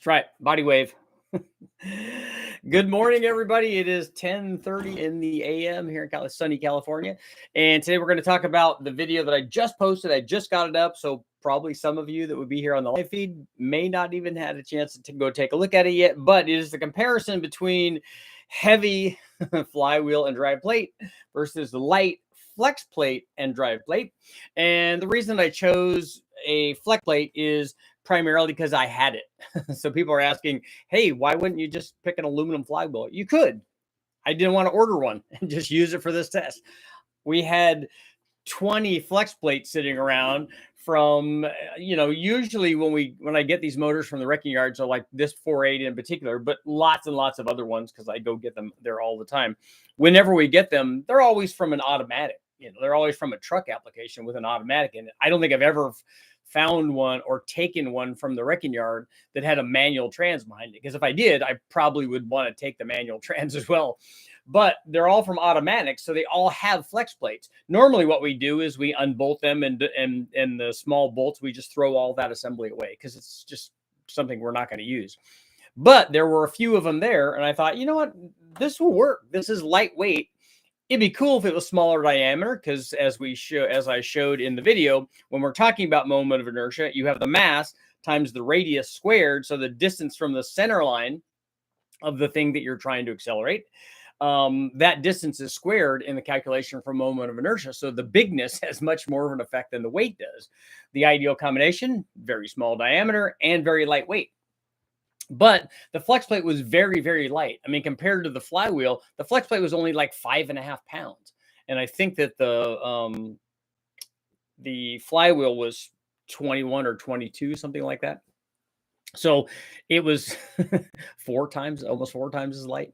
right. Body wave. Good morning, everybody. It is 10:30 in the AM here in sunny California. And today we're going to talk about the video that I just posted. I just got it up. So probably some of you that would be here on the live feed may not even had a chance to go take a look at it yet. But it is the comparison between heavy flywheel and drive plate versus the light flex plate and drive plate. And the reason I chose a flex plate is primarily because I had it. So people are asking, hey, why wouldn't you just pick an aluminum flywheel? You could. I didn't want to order one and just use it for this test. We had 20 flex plates sitting around from, usually when I get these motors from the wrecking yard, so like this 480 in particular, but lots and lots of other ones because I go get them there all the time. Whenever we get them, they're always from an automatic. They're always from a truck application with an automatic in it. I don't think I've ever found one or taken one from the wrecking yard that had a manual trans behind it. Because if I did, I probably would want to take the manual trans as well. But they're all from automatics, so they all have flex plates. Normally what we do is we unbolt them and the small bolts, we just throw all that assembly away because it's just something we're not going to use. But there were a few of them there, and I thought, you know what, this will work. This is lightweight. It'd be cool if it was smaller diameter because as I showed in the video, when we're talking about moment of inertia, you have the mass times the radius squared. So the distance from the center line of the thing that you're trying to accelerate, that distance is squared in the calculation for moment of inertia. So the bigness has much more of an effect than the weight does. The ideal combination, very small diameter and very lightweight. But the flex plate was very, very light. I mean, compared to the flywheel, the flex plate was only like 5.5 pounds. And I think that the flywheel was 21 or 22, something like that. So it was almost four times as light.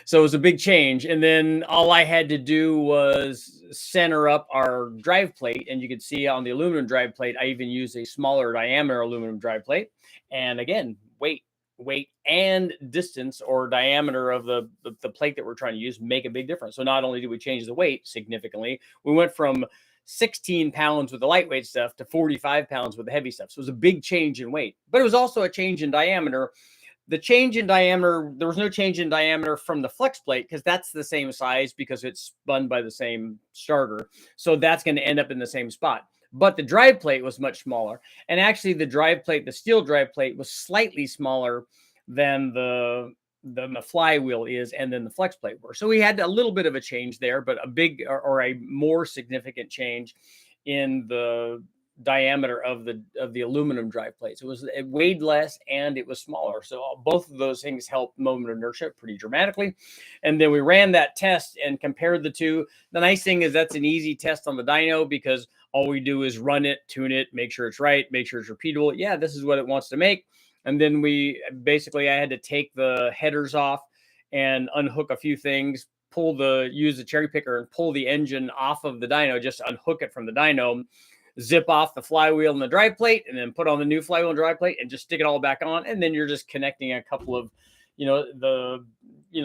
So it was a big change. And then all I had to do was center up our drive plate. And you could see on the aluminum drive plate, I even used a smaller diameter aluminum drive plate. And again, weight and distance or diameter of the plate that we're trying to use make a big difference. So not only did we change the weight significantly, we went from 16 pounds with the lightweight stuff to 45 pounds with the heavy stuff. So it was a big change in weight, but it was also a change in diameter. The change in diameter, there was no change in diameter from the flex plate because that's the same size because it's spun by the same starter. So that's going to end up in the same spot. But the drive plate was much smaller. And actually the drive plate, the steel drive plate was slightly smaller than the flywheel is and then the flex plate were. So we had a little bit of a change there, but a big or a more significant change in the diameter of the aluminum drive plates. It weighed less and it was smaller. So both of those things helped moment of inertia pretty dramatically. And then we ran that test and compared the two. The nice thing is that's an easy test on the dyno because all we do is run it, tune it, make sure it's right, make sure it's repeatable. Yeah, this is what it wants to make. And then I had to take the headers off and unhook a few things, use the cherry picker and pull the engine off of the dyno, just unhook it from the dyno, zip off the flywheel and the drive plate, and then put on the new flywheel and drive plate and just stick it all back on. And then you're just connecting a couple of,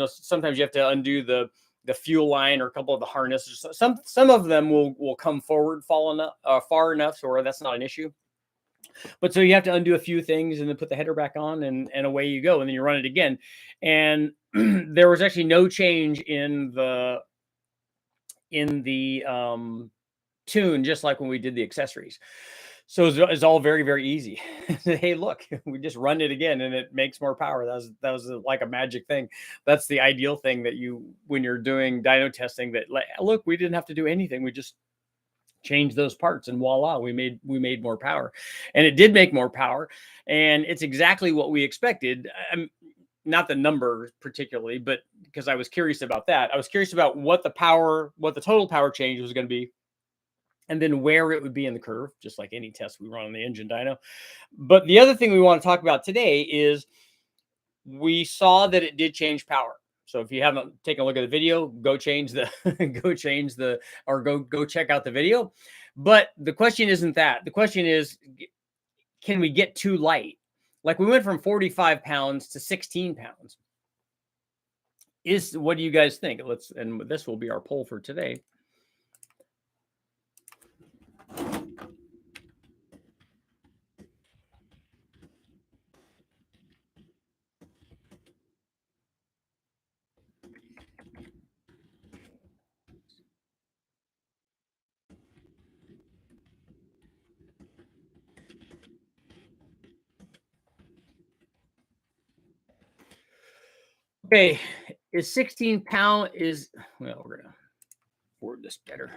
sometimes you have to undo the fuel line or a couple of the harnesses. Some of them will come forward far enough so that's not an issue. But so you have to undo a few things and then put the header back on and away you go. And then you run it again. And there was actually no change in the tune, just like when we did the accessories. So it's all very, very easy. Hey, look, we just run it again and it makes more power. That was like a magic thing. That's the ideal thing that when you're doing dyno testing, that look, we didn't have to do anything. We just changed those parts and voila, we made more power. And it did make more power. And it's exactly what we expected. Not the number particularly, but because I was curious about that. I was curious about what the total power change was going to be. And then where it would be in the curve, just like any test we run on the engine dyno. But the other thing we want to talk about today is we saw that it did change power. So if you haven't taken a look at the video, go check out the video. But the question isn't that. The question is, can we get too light? Like we went from 45 pounds to 16 pounds. What do you guys think? And this will be our poll for today. Okay, is 16 pound is, well, we're gonna word this better.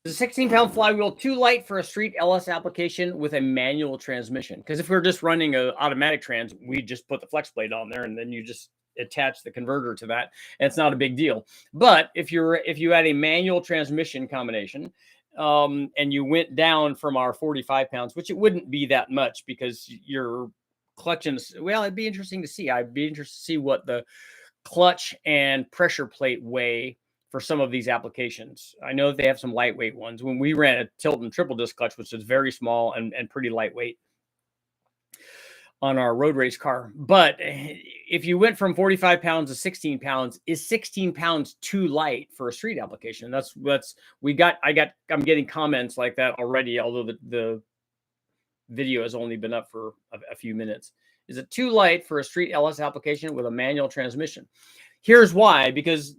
Is a 16-pound flywheel too light for a street LS application with a manual transmission? Because if we're just running a automatic trans, we just put the Flexplate on there and then you just attach the converter to that, and it's not a big deal. But if you had a manual transmission combination, and you went down from our 45 pounds, which it wouldn't be that much because you're clutching. Well, it'd be interesting to see. I'd be interested to see what the clutch and pressure plate weigh for some of these applications. I know that they have some lightweight ones. When we ran a Tilton triple disc clutch, which is very small and pretty lightweight on our road race car. But if you went from 45 pounds to 16 pounds, is 16 pounds too light for a street application? I'm getting comments like that already, although the video has only been up for a few minutes. Is it too light for a street LS application with a manual transmission? Here's why, because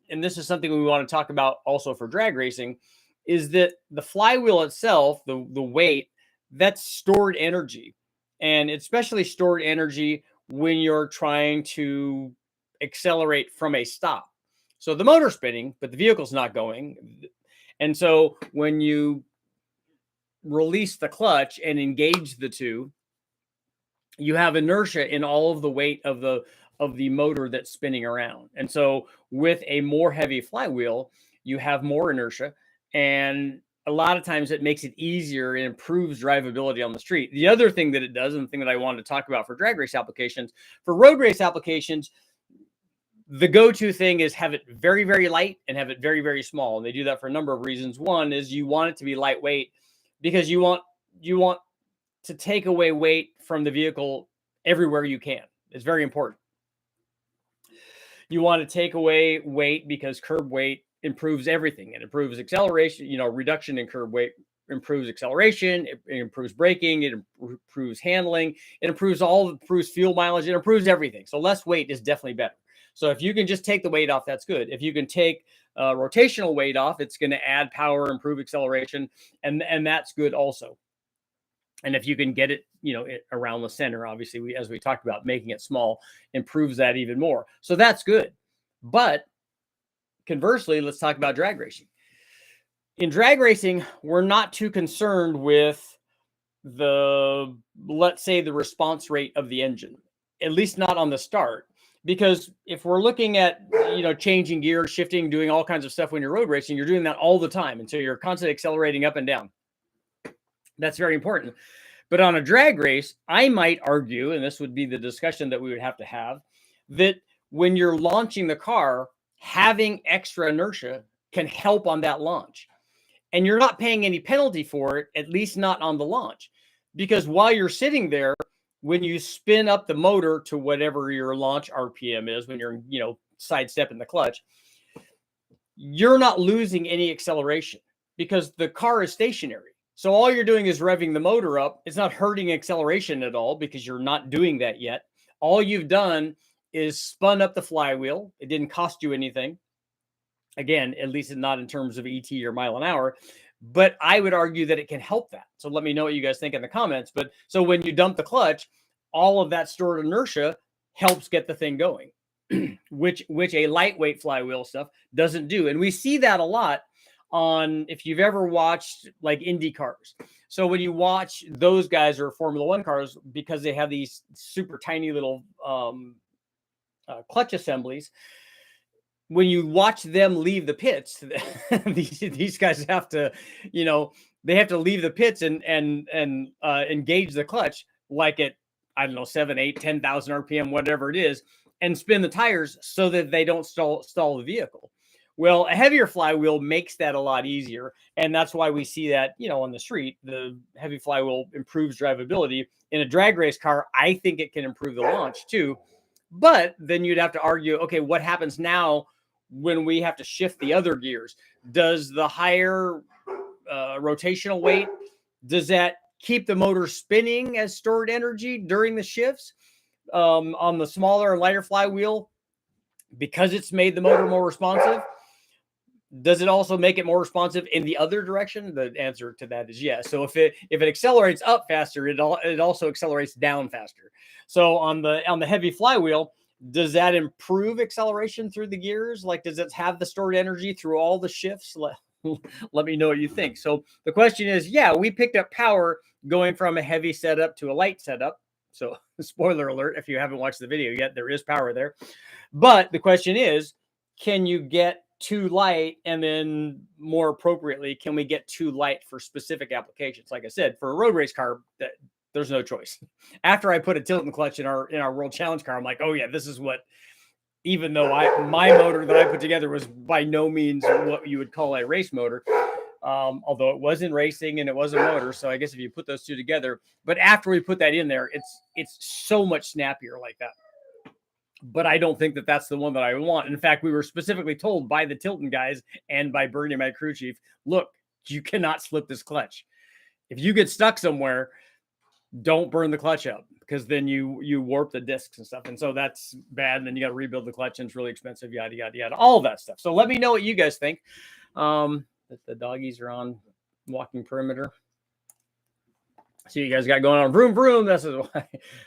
and this is something we want to talk about also for drag racing, is that the flywheel itself, the weight, that's stored energy. And especially stored energy when you're trying to accelerate from a stop. So the motor's spinning, but the vehicle's not going. And so when you release the clutch and engage the two, you have inertia in all of the weight of the motor that's spinning around. And so with a more heavy flywheel, you have more inertia, and a lot of times it makes it easier and improves drivability on the street. The other thing that it does, and the thing that I wanted to talk about for drag race applications, for road race applications, the go-to thing is have it very, very light and have it very, very small. And they do that for a number of reasons. One is you want it to be lightweight because you want to take away weight from the vehicle everywhere you can. It's very important. You want to take away weight because curb weight improves everything. It improves acceleration, reduction in curb weight improves acceleration, it improves braking, it improves handling, it improves fuel mileage, it improves everything. So less weight is definitely better. So if you can just take the weight off, that's good. If you can take rotational weight off, it's going to add power, improve acceleration, and that's good also. And if you can get it, around the center, obviously, as we talked about, making it small improves that even more. So that's good. But conversely, let's talk about drag racing. In drag racing, we're not too concerned with let's say, the response rate of the engine, at least not on the start. Because if we're looking at, changing gears, shifting, doing all kinds of stuff when you're road racing, you're doing that all the time. And so you're constantly accelerating up and down. That's very important. But on a drag race, I might argue, and this would be the discussion that we would have to have, that when you're launching the car, having extra inertia can help on that launch. And you're not paying any penalty for it, at least not on the launch. Because while you're sitting there, when you spin up the motor to whatever your launch RPM is, when you're, sidestepping the clutch, you're not losing any acceleration because the car is stationary. So all you're doing is revving the motor up. It's not hurting acceleration at all because you're not doing that yet. All you've done is spun up the flywheel. It didn't cost you anything. Again, at least not in terms of ET or mile an hour. But I would argue that it can help that. So let me know what you guys think in the comments. But so when you dump the clutch, all of that stored inertia helps get the thing going, which a lightweight flywheel stuff doesn't do. And we see that a lot if you've ever watched like Indy cars. So when you watch those guys or Formula One cars, because they have these super tiny little clutch assemblies, when you watch them leave the pits, these guys have to, they have to leave the pits and engage the clutch like at, I don't know, 7, 8, 10,000 RPM, whatever it is, and spin the tires so that they don't stall the vehicle. Well, a heavier flywheel makes that a lot easier. And that's why we see that, on the street, the heavy flywheel improves drivability. In a drag race car, I think it can improve the launch too. But then you'd have to argue, okay, what happens now when we have to shift the other gears? Does the higher rotational weight, does that keep the motor spinning as stored energy during the shifts? On the smaller and lighter flywheel, because it's made the motor more responsive, Does it also make it more responsive in the other direction? The answer to that is yes. So if it accelerates up faster, it also accelerates down faster. So on the heavy flywheel, does that improve acceleration through the gears? Like, does it have the stored energy through all the shifts? Let me know what you think. So the question is, yeah, we picked up power going from a heavy setup to a light setup. So spoiler alert, if you haven't watched the video yet, there is power there. But the question is, can you get too light? And then more appropriately, can we get too light for specific applications? Like I said, for a road race car, there's no choice. After I put a tilt and clutch in our World Challenge car, I'm like, oh yeah, this is what, even though my motor that I put together was by no means what you would call a race motor, although it wasn't racing and it wasn't motor. So I guess if you put those two together, but after we put that in there, it's so much snappier like that. But I don't think that that's the one that I want. In fact, we were specifically told by the Tilton guys and by Bernie, my crew chief, look, you cannot slip this clutch. If you get stuck somewhere, don't burn the clutch up, because then you warp the discs and stuff. And so that's bad. And then you got to rebuild the clutch and it's really expensive, yada, yada, yada, all of that stuff. So let me know what you guys think. The doggies are on walking perimeter. See you guys got going on. Vroom, vroom. This is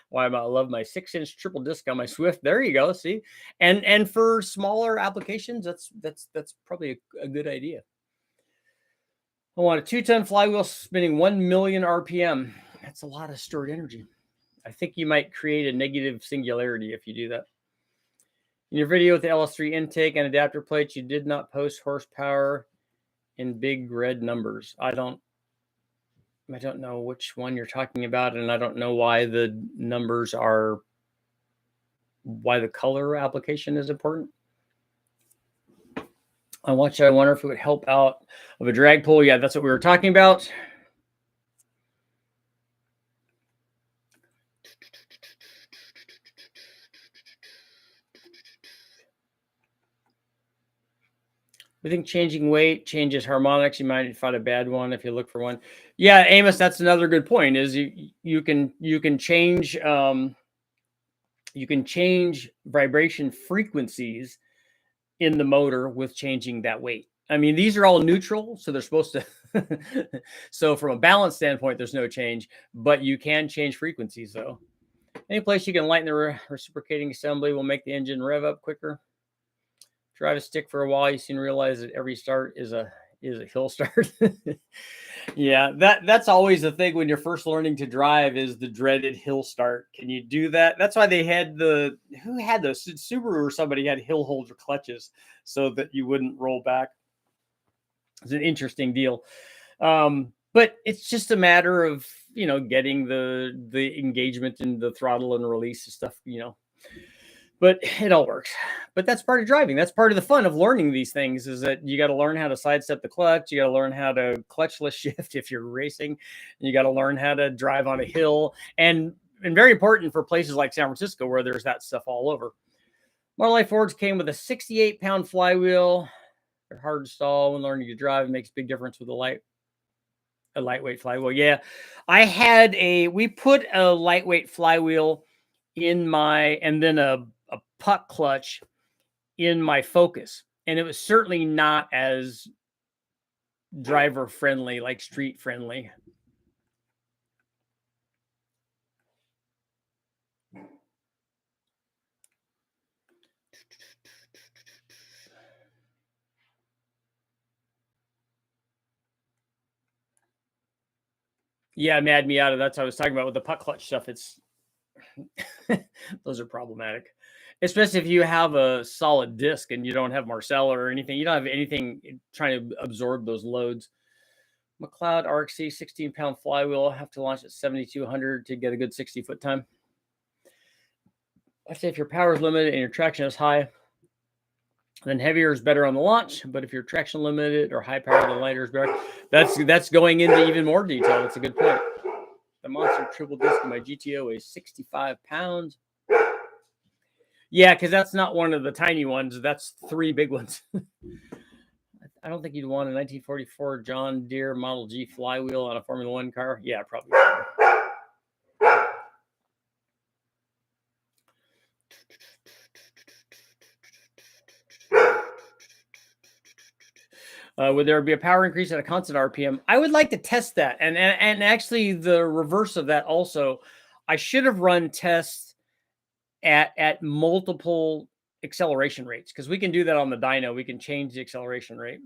why I love my 6-inch triple disc on my Swift. There you go. See, and for smaller applications, that's probably a good idea. I want a 2-ton flywheel spinning 1 million RPM. That's a lot of stored energy. I think you might create a negative singularity if you do that. In your video with the LS3 intake and adapter plates, you did not post horsepower in big red numbers. I don't know which one you're talking about, and I don't know why the numbers are, why the color application is important. I wonder if it would help out of a drag pull. Yeah, that's what we were talking about. We think changing weight changes harmonics. You might find a bad one if you look for one. Yeah, Amos, that's another good point. Is you can change vibration frequencies in the motor with changing that weight. I mean, these are all neutral, so they're supposed to. So from a balance standpoint, there's no change, but you can change frequencies though. Any place you can lighten the reciprocating assembly will make the engine rev up quicker. Drive a stick for a while, you soon realize that every start is a hill start. Yeah, that's always the thing when you're first learning to drive, is the dreaded hill start. Can you do that? That's why they had who had those? Subaru or somebody had hill holder clutches so that you wouldn't roll back. It's an interesting deal. But it's just a matter of, getting the engagement and the throttle and release and stuff, but it all works. But that's part of driving. That's part of the fun of learning these things, is that you got to learn how to sidestep the clutch. You got to learn how to clutchless shift if you're racing. You got to learn how to drive on a hill. And very important for places like San Francisco where there's that stuff all over. Model Y Fords came with a 68-pound flywheel. They're hard to install when learning to drive. It makes a big difference with a lightweight flywheel. Yeah, we put a lightweight flywheel in my, and then a puck clutch in my Focus, and it was certainly not as driver friendly, like street friendly. Yeah, mad me out of that's what I was talking about with the puck clutch stuff. It's those are problematic, especially if you have a solid disc and you don't have Marcella or anything. You don't have anything trying to absorb those loads. McLeod RXC 16-pound flywheel. Have to launch at 7,200 to get a good 60-foot time. I say if your power is limited and your traction is high, then heavier is better on the launch. But if your traction limited or high power, then lighter is better. That's going into even more detail. That's a good point. The monster triple disc in my GTO weighs 65 pounds. Yeah, because that's not one of the tiny ones. That's 3 big ones. I don't think you'd want a 1944 John Deere Model G flywheel on a Formula One car. Yeah, probably. Would there be a power increase at a constant RPM? I would like to test that. And actually the reverse of that also. I should have run tests at multiple acceleration rates, because we can do that on the dyno. We can change the acceleration rate.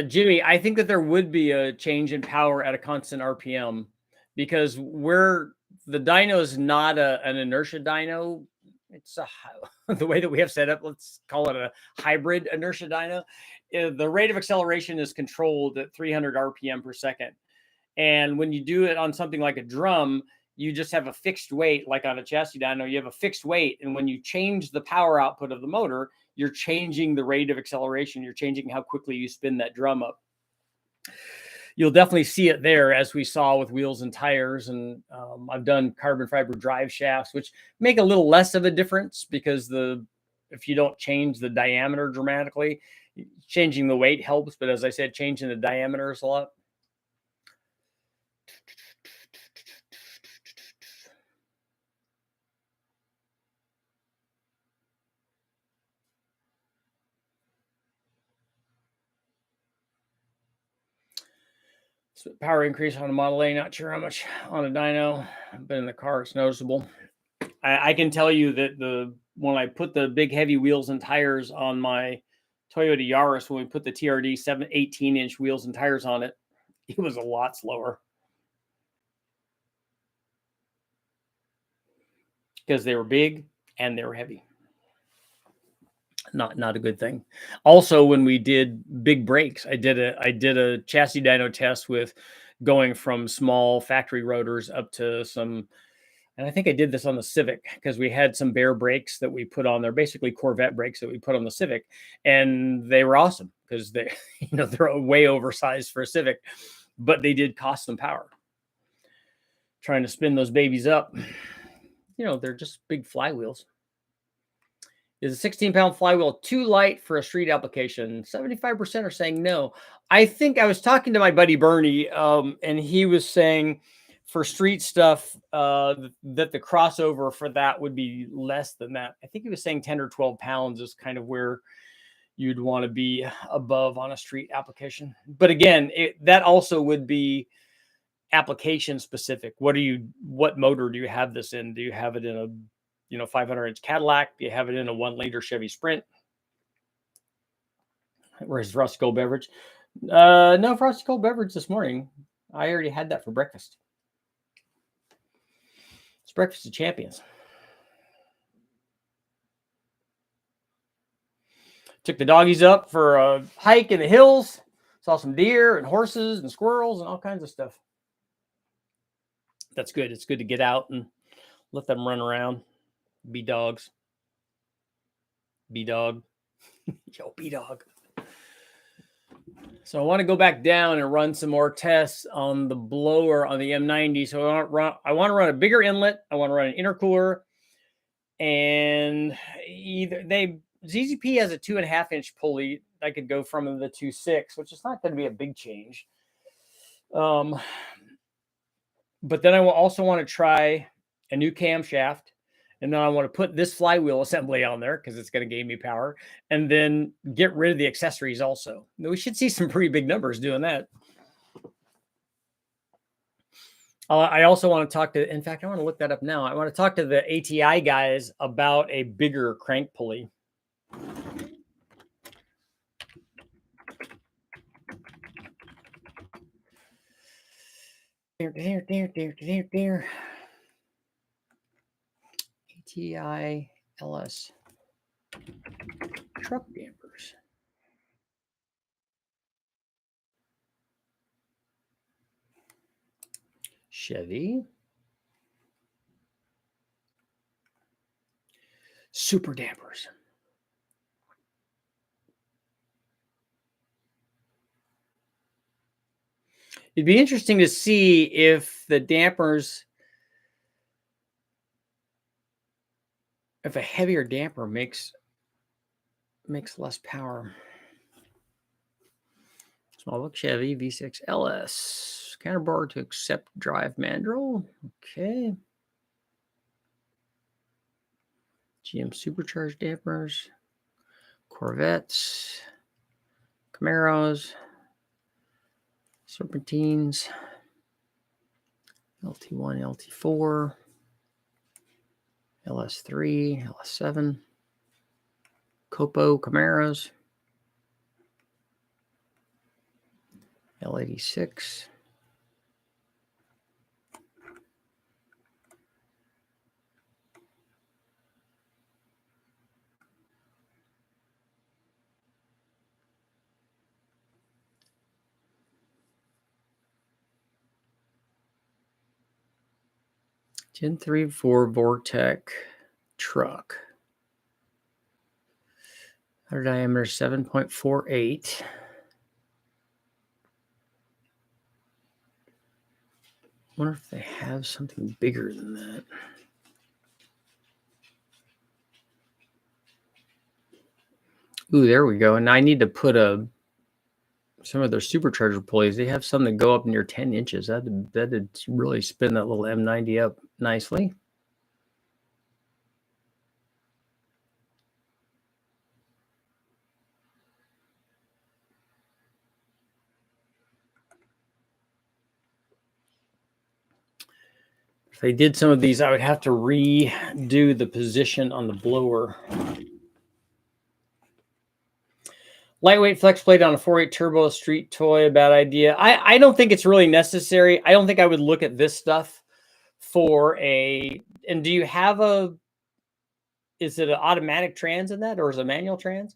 Jimmy, I think that there would be a change in power at a constant RPM, because the dyno is not an inertia dyno. It's the way that we have set up, let's call it a hybrid inertia dyno. The rate of acceleration is controlled at 300 RPM per second. And when you do it on something like a drum, you just have a fixed weight, like on a chassis dyno, you have a fixed weight. And when you change the power output of the motor, you're changing the rate of acceleration. You're changing how quickly you spin that drum up. You'll definitely see it there, as we saw with wheels and tires. And I've done carbon fiber drive shafts, which make a little less of a difference, because if you don't change the diameter dramatically, changing the weight helps. But as I said, changing the diameter is a lot. So power increase on a Model A, not sure how much on a dyno, but in the car it's noticeable. I can tell you that when I put the big heavy wheels and tires on my Toyota Yaris, when we put the TRD 18-inch wheels and tires on it, it was a lot slower, because they were big and they were heavy. Not a good thing. Also, when we did big brakes, I did a chassis dyno test with going from small factory rotors up to some, and I think I did this on the Civic, because we had some bare brakes that we put on there, basically Corvette brakes that we put on the Civic, and they were awesome, because they're way oversized for a Civic, but they did cost some power. Trying to spin those babies up, they're just big flywheels. Is a 16-pound flywheel too light for a street application? 75% are saying no. I think I was talking to my buddy Bernie, and he was saying for street stuff that the crossover for that would be less than that. I think he was saying 10 or 12 pounds is kind of where you'd want to be above on a street application. But again, that also would be application specific. What motor do you have this in? Do you have it in a 500-inch Cadillac? Do you have it in a 1-liter Chevy Sprint? Where's Frosty Cold Beverage? No Frosty Cold Beverage this morning. I already had that for breakfast. It's breakfast of champions. Took the doggies up for a hike in the hills. Saw some deer and horses and squirrels and all kinds of stuff. That's good. It's good to get out and let them run around. Be dogs. Be dog. Yo, be dog. So I want to go back down and run some more tests on the blower on the M90. So I want to run a bigger inlet. I want to run an intercooler. And ZZP has a 2.5-inch pulley. I could go from the 2.6, which is not going to be a big change. But then I will also want to try a new camshaft. And then I want to put this flywheel assembly on there, because it's going to gain me power, and then get rid of the accessories also. We should see some pretty big numbers doing that. I also want to talk to, in fact, I want to look that up now. I want to talk to the ATI guys about a bigger crank pulley. There. ATI LS truck dampers. Chevy. Super dampers. It'd be interesting to see if the dampers, if a heavier damper makes less power. Small book Chevy V6 LS. Counterboard to accept drive mandrel. Okay. GM supercharged dampers, Corvettes, Camaros, Serpentines, LT1, LT4, LS3, LS7, Copo Camaros, L86, Gen 3.4 Vortec truck. Outer diameter 7.48. Wonder if they have something bigger than that. Ooh, there we go. And I need to put some of their supercharger pulleys. They have some that go up near 10 inches. That'd really spin that little M90 up nicely. If they did some of these, I would have to redo the position on the blower. Lightweight flex plate on a 4.8 turbo street toy, a bad idea. I don't think it's really necessary. I don't think I would look at this stuff for a, and do you have is it an automatic trans in that, or is it a manual trans?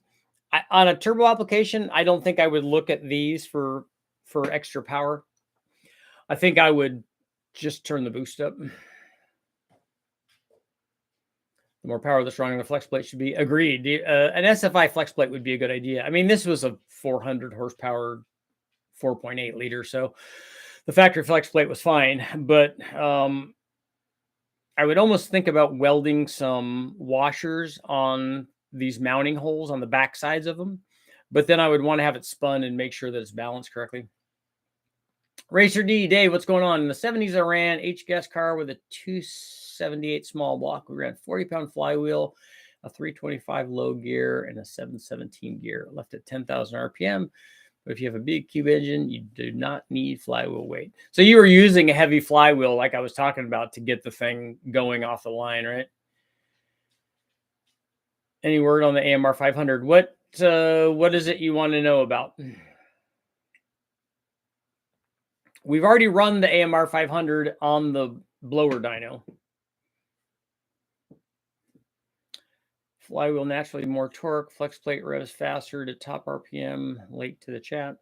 On a turbo application, I don't think I would look at these for extra power. I think I would just turn the boost up. The more power, the stronger the flex plate should be. Agreed. An SFI flex plate would be a good idea. I mean, this was a 400 horsepower, 4.8 liter. So the factory flex plate was fine, but I would almost think about welding some washers on these mounting holes on the back sides of them. But then I would want to have it spun and make sure that it's balanced correctly. Racer D, Dave, what's going on? In the 70s, I ran H-gas car with a 278 small block. We ran 40-pound flywheel, a 325 low gear, and a 717 gear. Left at 10,000 RPM. But if you have a big cube engine, you do not need flywheel weight. So you were using a heavy flywheel like I was talking about to get the thing going off the line, right? Any word on the AMR 500? What is it you want to know about? We've already run the AMR 500 on the blower dyno. Flywheel naturally more torque. Flex plate revs faster to top RPM. Late to the chat.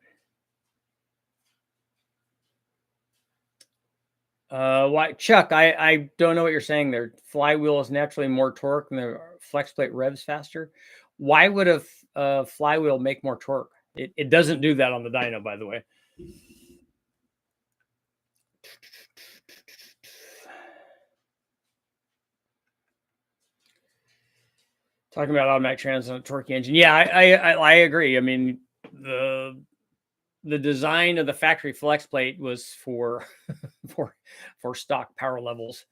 Why, Chuck? I don't know what you're saying there. Flywheel is naturally more torque, and the flex plate revs faster. Why would a flywheel make more torque? It doesn't do that on the dyno, by the way. Talking about automatic trans on a torque engine. Yeah, I agree. I mean, the design of the factory flex plate was for for stock power levels.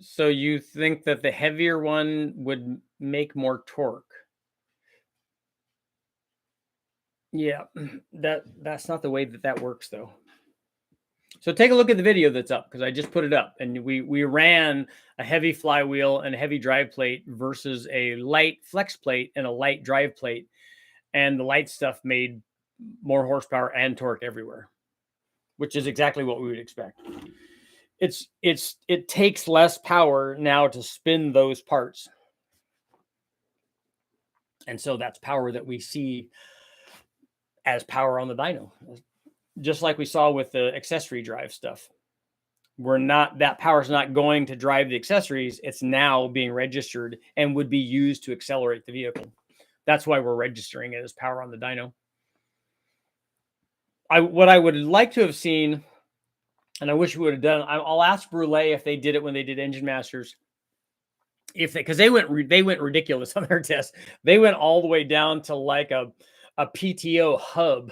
So you think that the heavier one would make more torque? Yeah, that's not the way that works, though. So take a look at the video that's up, because I just put it up, and we ran a heavy flywheel and a heavy drive plate versus a light flex plate and a light drive plate, and the light stuff made more horsepower and torque everywhere, which is exactly what we would expect. It takes less power now to spin those parts, and so that's power that we see as power on the dyno. Just like we saw with the accessory drive stuff. That power is not going to drive the accessories. It's now being registered and would be used to accelerate the vehicle. That's why we're registering it as power on the dyno. What I would like to have seen, and I wish we would have done, I'll ask Brule if they did it when they did Engine Masters. Because they went ridiculous on their test. They went all the way down to like a PTO hub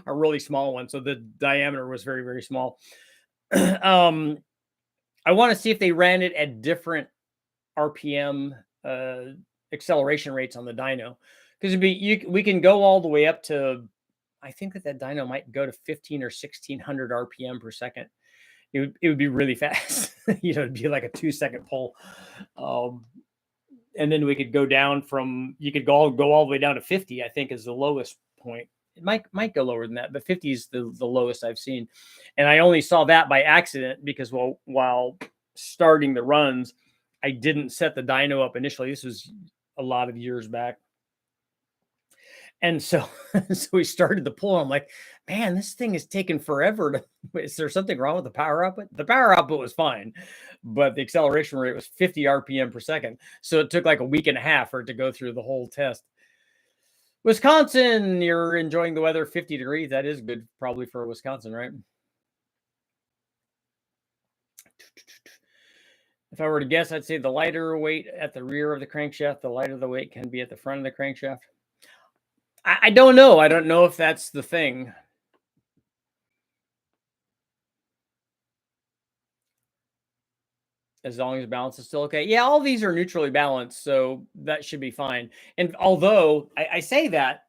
a really small one. So the diameter was very, very small. I want to see if they ran it at different RPM acceleration rates on the dyno, because we can go all the way up to, I think that dyno might go to 15 or 1600 RPM per second. It would be really fast. It'd be like a 2-second pull. And then we could go down from, you could go all the way down to 50, I think is the lowest point. It might go lower than that, but 50 is the lowest I've seen. And I only saw that by accident because while starting the runs, I didn't set the dyno up initially. This was a lot of years back. And so we started the pull. I'm like, man, this thing is taking forever. Is there something wrong with the power output? The power output was fine, but the acceleration rate was 50 RPM per second. So it took like a week and a half for it to go through the whole test. Wisconsin, you're enjoying the weather, 50 degrees. That is good probably for Wisconsin, right? If I were to guess, I'd say the lighter weight at the rear of the crankshaft, the lighter the weight can be at the front of the crankshaft. I don't know. I don't know if that's the thing. As long as balance is still okay. Yeah, all these are neutrally balanced, so that should be fine. And although I say that,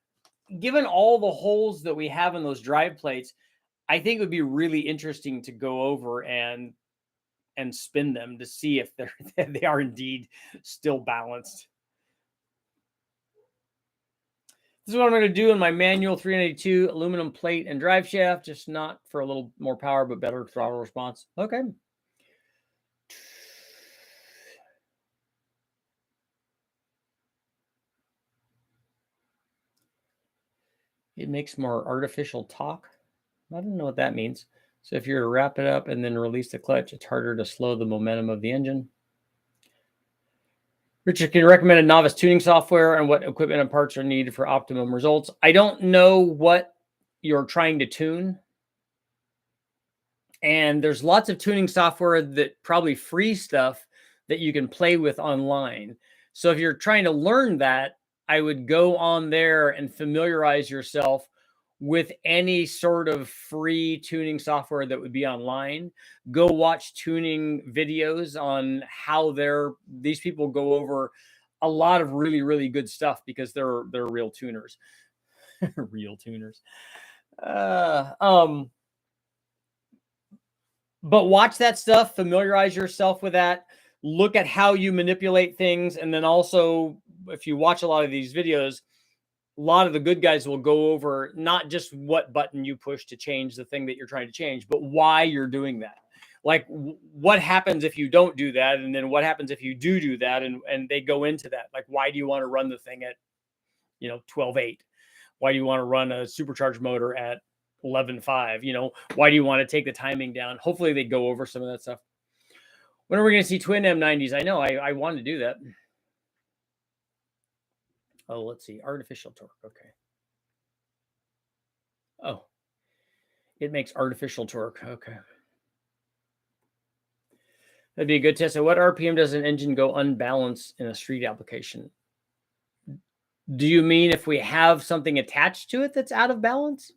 given all the holes that we have in those drive plates, I think it would be really interesting to go over and spin them to see if they are indeed still balanced. This is what I'm going to do in my manual 392 aluminum plate and drive shaft, just not for a little more power, but better throttle response. Okay. It makes more artificial torque. I don't know what that means. So if you're to wrap it up and then release the clutch, it's harder to slow the momentum of the engine. Richard, can you recommend a novice tuning software and what equipment and parts are needed for optimum results? I don't know what you're trying to tune. And there's lots of tuning software that probably free stuff that you can play with online. So if you're trying to learn that, I would go on there and familiarize yourself with any sort of free tuning software that would be online. Go watch tuning videos on how these people go over a lot of really, really good stuff because they're real tuners. Real tuners. But watch that stuff, familiarize yourself with that, look at how you manipulate things. And then also, if you watch a lot of these videos, a lot of the good guys will go over not just what button you push to change the thing that you're trying to change, but why you're doing that. Like what happens if you don't do that? And then what happens if you do that? And they go into that. Like, why do you want to run the thing at, 12.8? Why do you want to run a supercharged motor at 11.5? Why do you want to take the timing down? Hopefully they go over some of that stuff. When are we going to see twin M90s? I know I want to do that. Oh, let's see. Artificial torque. Okay. Oh, it makes artificial torque. Okay. That'd be a good test. At what RPM does an engine go unbalanced in a street application? Do you mean if we have something attached to it that's out of balance?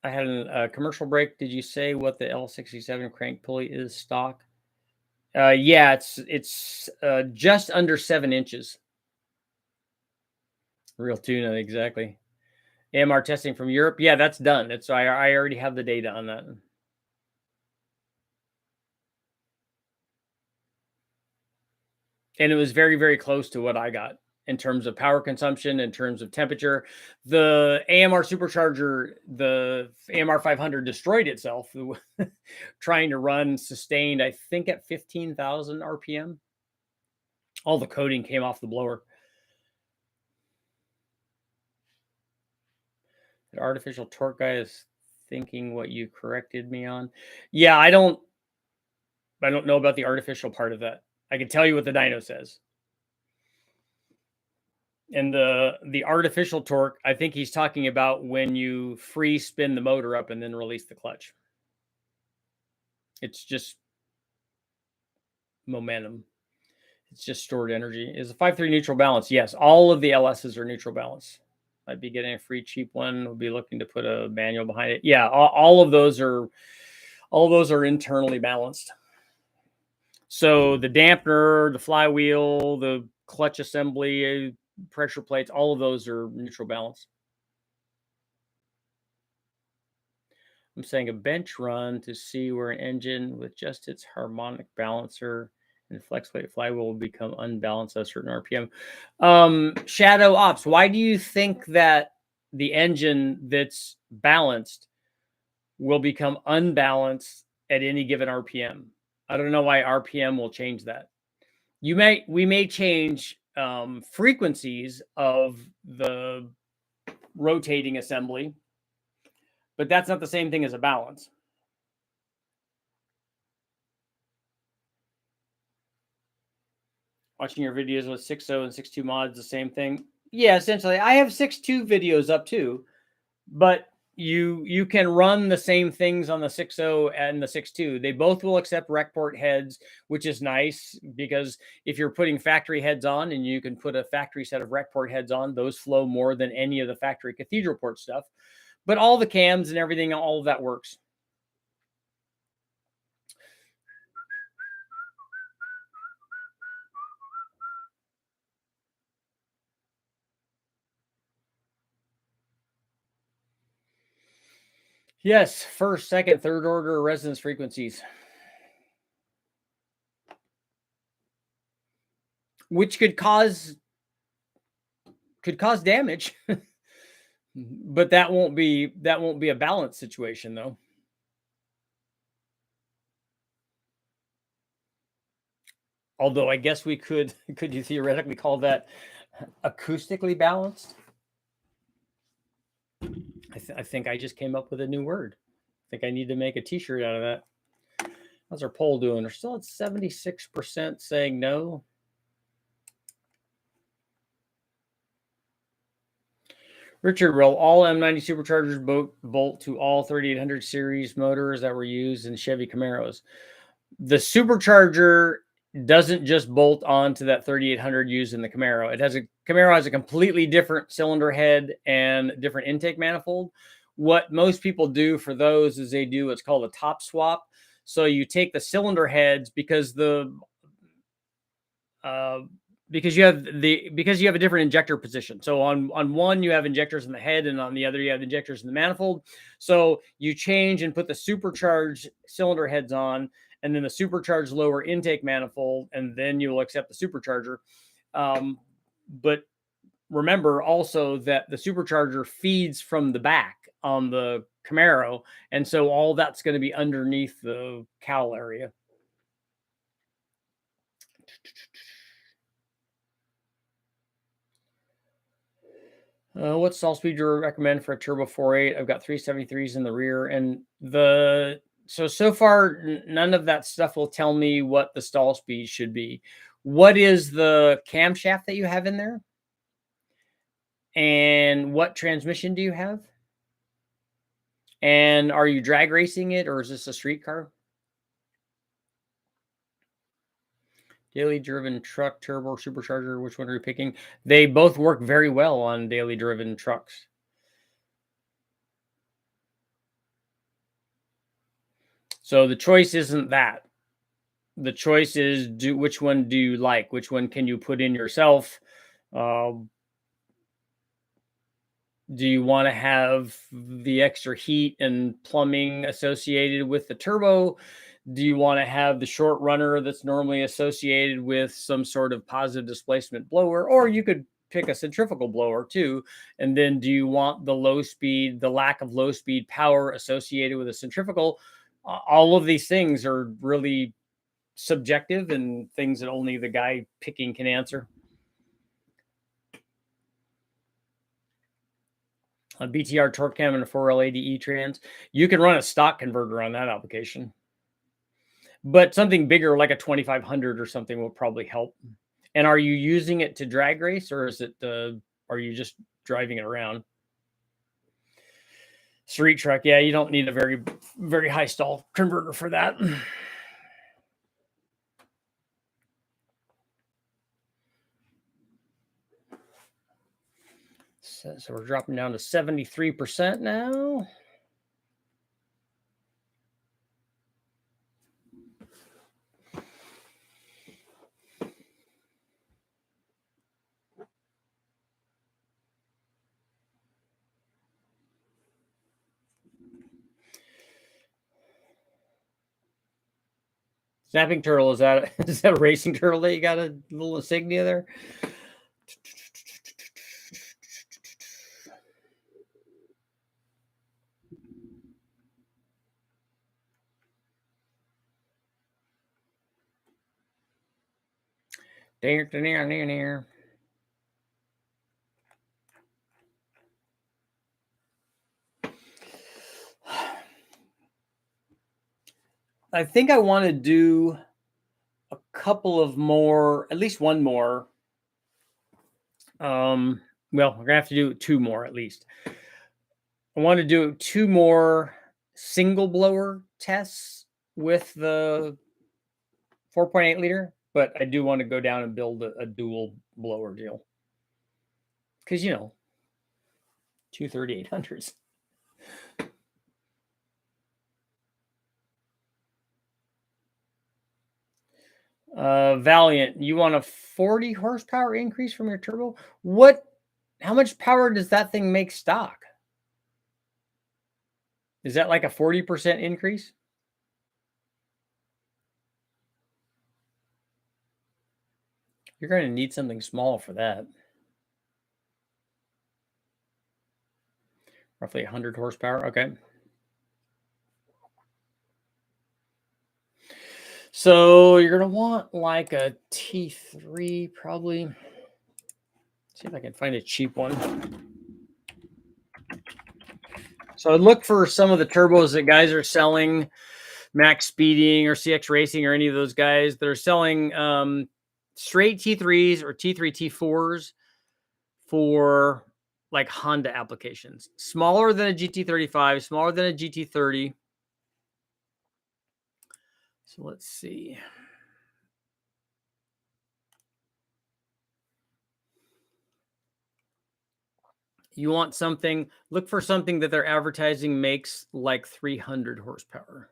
I had a commercial break. Did you say what the L67 crank pulley is stock? Yeah, it's just under 7 inches. Real tuna, exactly. AMR testing from Europe. Yeah, that's done. I already have the data on that. And it was very, very close to what I got in terms of power consumption, in terms of temperature. The AMR supercharger, the AMR 500 destroyed itself trying to run sustained, I think at 15,000 RPM. All the coating came off the blower. The artificial torque guy is thinking what you corrected me on. Yeah, I don't know about the artificial part of that. I can tell you what the dyno says. And the artificial torque, I think he's talking about when you free spin the motor up and then release the clutch. It's just momentum. It's just stored energy. Is a 5.3 neutral balance? Yes, all of the LSs are neutral balance. I'd be getting a free cheap one. We'll be looking to put a manual behind it. Yeah, all of those are internally balanced. So the dampener, the flywheel, the clutch assembly, pressure plates, all of those are neutral balance. I'm saying a bench run to see where an engine with just its harmonic balancer and Flexplate flywheel will become unbalanced at a certain RPM. Shadow Ops, why do you think that the engine that's balanced will become unbalanced at any given RPM? I don't know why RPM will change that. We may change frequencies of the rotating assembly, but that's not the same thing as a balance. Watching your videos with 6.0 and 6.2 mods, the same thing. Yeah, essentially. I have 6.2 videos up too, but you can run the same things on the 6.0 and the 6.2. They both will accept rec port heads, which is nice because if you're putting factory heads on and you can put a factory set of rec port heads on, those flow more than any of the factory cathedral port stuff. But all the cams and everything, all of that works. Yes, first, second, third order resonance frequencies, which could cause damage. But that won't be a balance situation though. Although I guess we could you theoretically call that acoustically balanced? I think I just came up with a new word. I think I need to make a t-shirt out of that. How's our poll doing? We're still at 76% saying no. Richard, will all M90 superchargers bolt to all 3800 series motors that were used in Chevy Camaros? The supercharger doesn't just bolt onto that 3800 used in the Camaro. Camaro has a completely different cylinder head and different intake manifold. What most people do for those is they do what's called a top swap. So you take the cylinder heads because you have a different injector position. So on one you have injectors in the head, and on the other you have injectors in the manifold. So you change and put the supercharged cylinder heads on, and then the supercharged lower intake manifold, and then you will accept the supercharger. But remember also that the supercharger feeds from the back on the Camaro, and so all that's going to be underneath the cowl area. What stall speed do you recommend for a turbo 4.8? I've got 373s in the rear, and so far none of that stuff will tell me what the stall speed should be. What is the camshaft that you have in there? And what transmission do you have? And are you drag racing it, or is this a street car? Daily driven truck, turbo, supercharger, which one are you picking? They both work very well on daily driven trucks. So the choice isn't that. The choice is which one do you like? Which one can you put in yourself? Do you want to have the extra heat and plumbing associated with the turbo? Do you want to have the short runner that's normally associated with some sort of positive displacement blower? Or you could pick a centrifugal blower too. And then do you want the lack of low speed power associated with a centrifugal? All of these things are really subjective and things that only the guy picking can answer. A BTR torque cam and a 4L80 E-trans. You can run a stock converter on that application, but something bigger like a 2500 or something will probably help. And are you using it to drag race, or are you just driving it around? Street truck, yeah, you don't need a very, very high stall converter for that. So we're dropping down to 73% now. Snapping turtle, is that a racing turtle that you got a little insignia there? There. I think I want to do a couple of more, at least one more. Well, we're gonna have to do 2 more at least. I want to do 2 more single blower tests with the 4.8 liter, but I do want to go down and build a dual blower deal. Because, 2 3800s. Valiant, you want a 40 horsepower increase from your turbo? How much power does that thing make stock? Is that like a 40% increase? You're going to need something small for that. Roughly 100 horsepower. Okay. So you're going to want like a T3 probably. See if I can find a cheap one. So I look for some of the turbos that guys are selling, Max Speeding or CX Racing or any of those guys that are selling straight T3s or T3 T4s for like Honda applications. Smaller than a GT35, smaller than a GT30. So let's see. You want something, look for something that their advertising makes like 300 horsepower.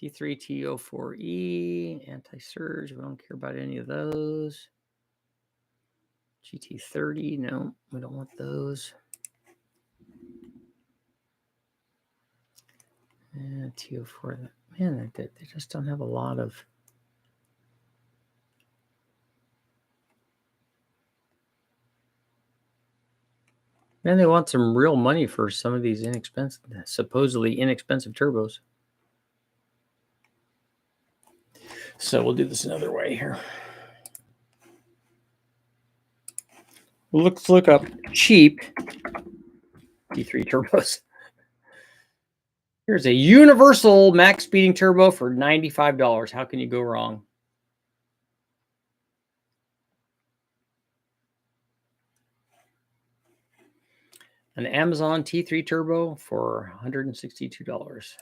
T3 TO4E, anti-surge. We don't care about any of those. GT30, no, we don't want those. And TO4, man, they just don't have a lot of. Man, they want some real money for some of these supposedly inexpensive turbos. So we'll do this another way here. Let's look up cheap T3 turbos. Here's a universal max speeding turbo for $95. How can you go wrong? An Amazon T3 turbo for $162.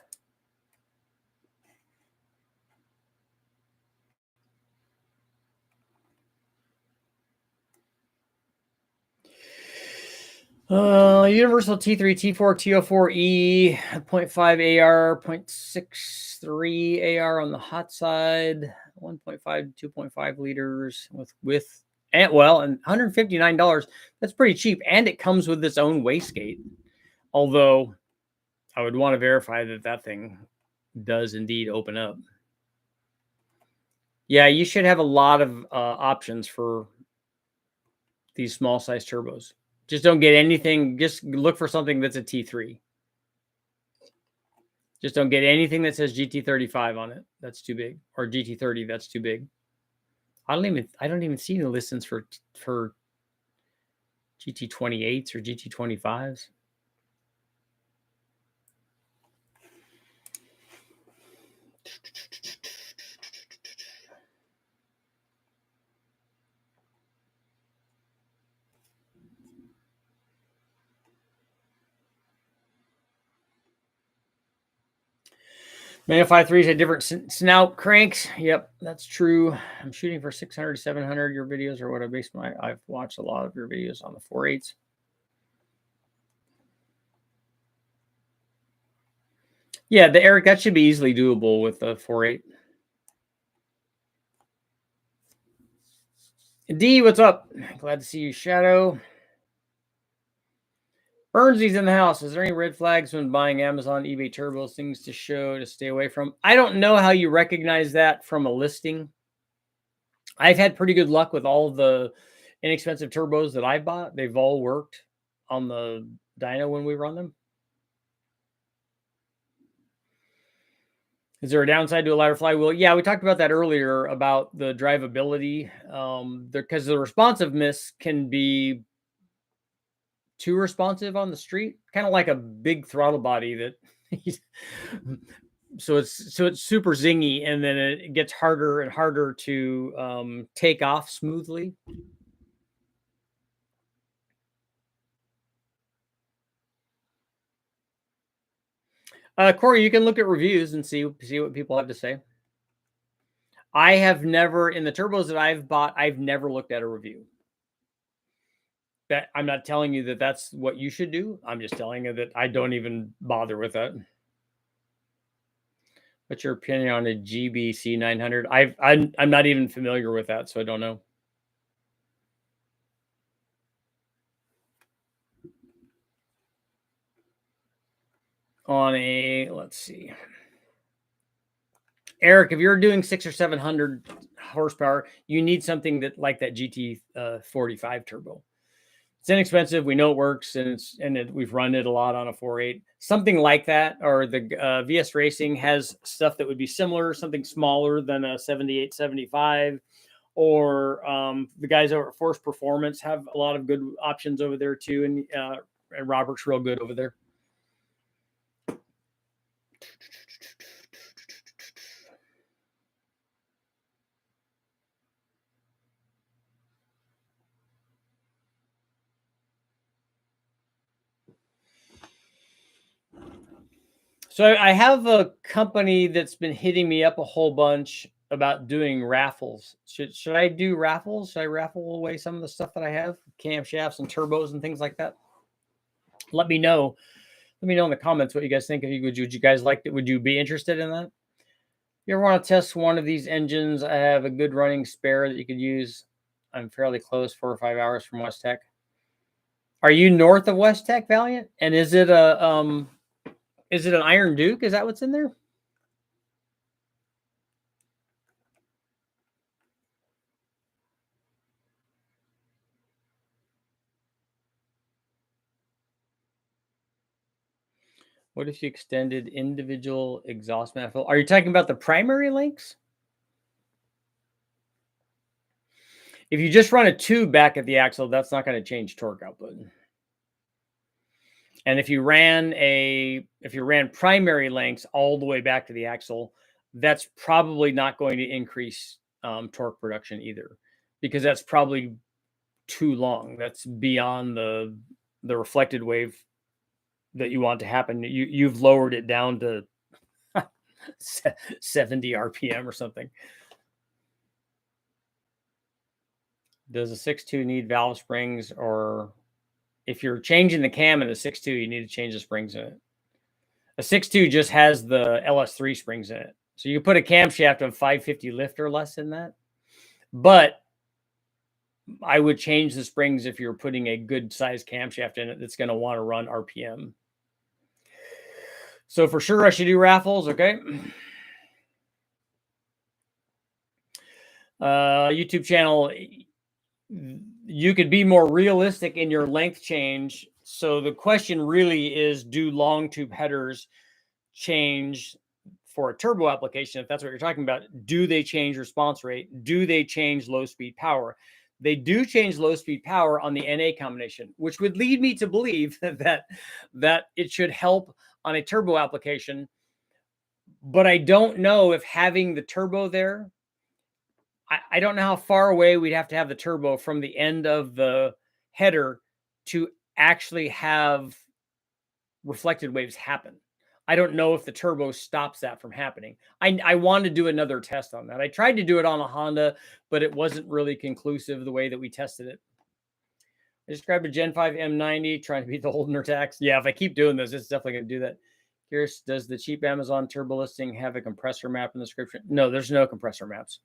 Universal T3, T4, TO4E, 0.5 AR, 0.63 AR on the hot side, 1.5, 2.5 liters and $159. That's pretty cheap. And it comes with its own wastegate. Although I would want to verify that thing does indeed open up. Yeah, you should have a lot of options for these small size turbos. Just don't get anything. Just look for something that's a T3. Just don't get anything that says GT35 on it. That's too big. Or GT30. That's too big. I don't even see any listings for GT28s or GT25s. Man, 5.3s had different snout cranks. Yep, that's true. I'm shooting for 600 to 700. Your videos are what I base my. I've watched a lot of your videos on the 4.8s. Yeah, the Eric, that should be easily doable with the 4.8. D, what's up? Glad to see you, Shadow. Burnsy's in the house. Is there any red flags when buying Amazon, eBay turbos, things to show to stay away from? I don't know how you recognize that from a listing. I've had pretty good luck with all the inexpensive turbos that I bought. They've all worked on the dyno when we run them. Is there a downside to a ladder flywheel? Yeah, we talked about that earlier about the drivability, because the responsiveness can be too responsive on the street, kind of like a big throttle body that so it's super zingy, and then it gets harder and harder to take off smoothly. Corey, you can look at reviews and see what people have to say. I have never, in the turbos that I've bought, I've never looked at a review. That I'm not telling you that that's what you should do. I'm just telling you that I don't even bother with that. What's your opinion on a GBC 900? I'm not even familiar with that, so I don't know. On a, let's see, Eric, if you're doing 600 or 700 horsepower, you need something that like that GT 45 turbo. It's inexpensive. We know it works, and we've run it a lot on a 4.8. Something like that, or the VS Racing has stuff that would be similar, something smaller than a 78, 75, or the guys over at Force Performance have a lot of good options over there too, and Robert's real good over there. So I have a company that's been hitting me up a whole bunch about doing raffles. Should I do raffles? Should I raffle away some of the stuff that I have, camshafts and turbos and things like that? Let me know. Let me know in the comments what you guys think. Would you guys like it? Would you be interested in that? You ever want to test one of these engines? I have a good running spare that you could use. I'm fairly close, 4 or 5 hours from West Tech. Are you north of West Tech, Valiant? And is it an Iron Duke? Is that what's in there? What if you extended individual exhaust manifold? Are you talking about the primary links? If you just run a tube back at the axle, that's not going to change torque output. And if you ran primary lengths all the way back to the axle, that's probably not going to increase torque production either, because that's probably too long. That's beyond the reflected wave that you want to happen. You've lowered it down to 70 RPM or something. Does a 6.2 need valve springs, or if you're changing the cam in a 6.2, you need to change the springs in it. A 6.2 just has the LS3 springs in it. So you put a camshaft of 550 lift or less in that. But I would change the springs if you're putting a good size camshaft in it that's going to want to run RPM. So for sure, I should do raffles. Okay. YouTube channel, you could be more realistic in your length change. So the question really is, do long tube headers change for a turbo application? If that's what you're talking about, do they change response rate? Do they change low speed power? They do change low speed power on the NA combination, which would lead me to believe that it should help on a turbo application. But I don't know if having the turbo there, I don't know how far away we'd have to have the turbo from the end of the header to actually have reflected waves happen. I don't know if the turbo stops that from happening. I want to do another test on that. I tried to do it on a Honda, but it wasn't really conclusive the way that we tested it. I just grabbed a Gen 5 M90, trying to beat the Holdener tax. Yeah, if I keep doing this, it's definitely going to do that. Curious, does the cheap Amazon turbo listing have a compressor map in the description? No, there's no compressor maps.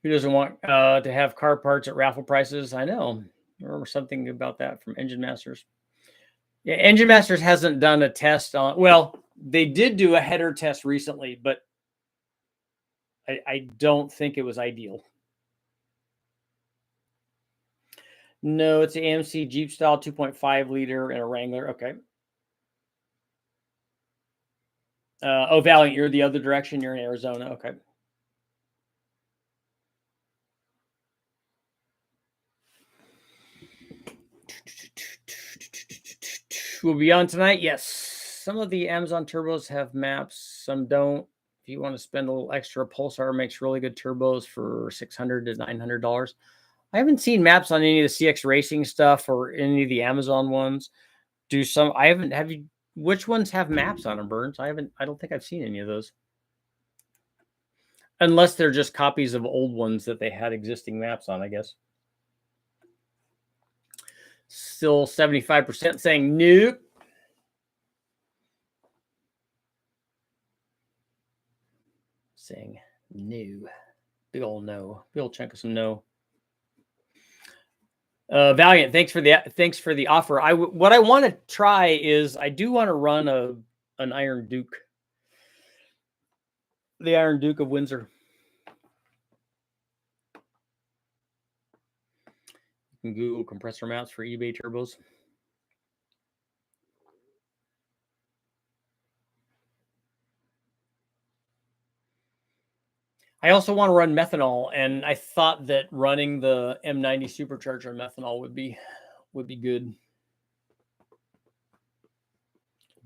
Who doesn't want to have car parts at raffle prices? I know. I remember something about that from Engine Masters. Yeah, Engine Masters hasn't done a test on, well, they did do a header test recently, but I don't think it was ideal. No, it's an AMC Jeep style 2.5 liter and a Wrangler. Okay. Oh, Valiant, you're the other direction. You're in Arizona. Okay. We'll be on tonight. Yes. Some of the Amazon turbos have maps. Some don't. If you want to spend a little extra, Pulsar makes really good turbos for $600 to $900. I haven't seen maps on any of the CX Racing stuff or any of the Amazon ones. Have you, which ones have maps on them, Burns? I don't think I've seen any of those. Unless they're just copies of old ones that they had existing maps on, I guess. Still 75% saying nope. Saying no. Big old no. Big old chunk of some no. Valiant, thanks for the offer. What I want to try is I do want to run an Iron Duke. The Iron Duke of Windsor. You can Google compressor maps for eBay turbos. I also want to run methanol, and I thought that running the M90 supercharger on methanol would be good.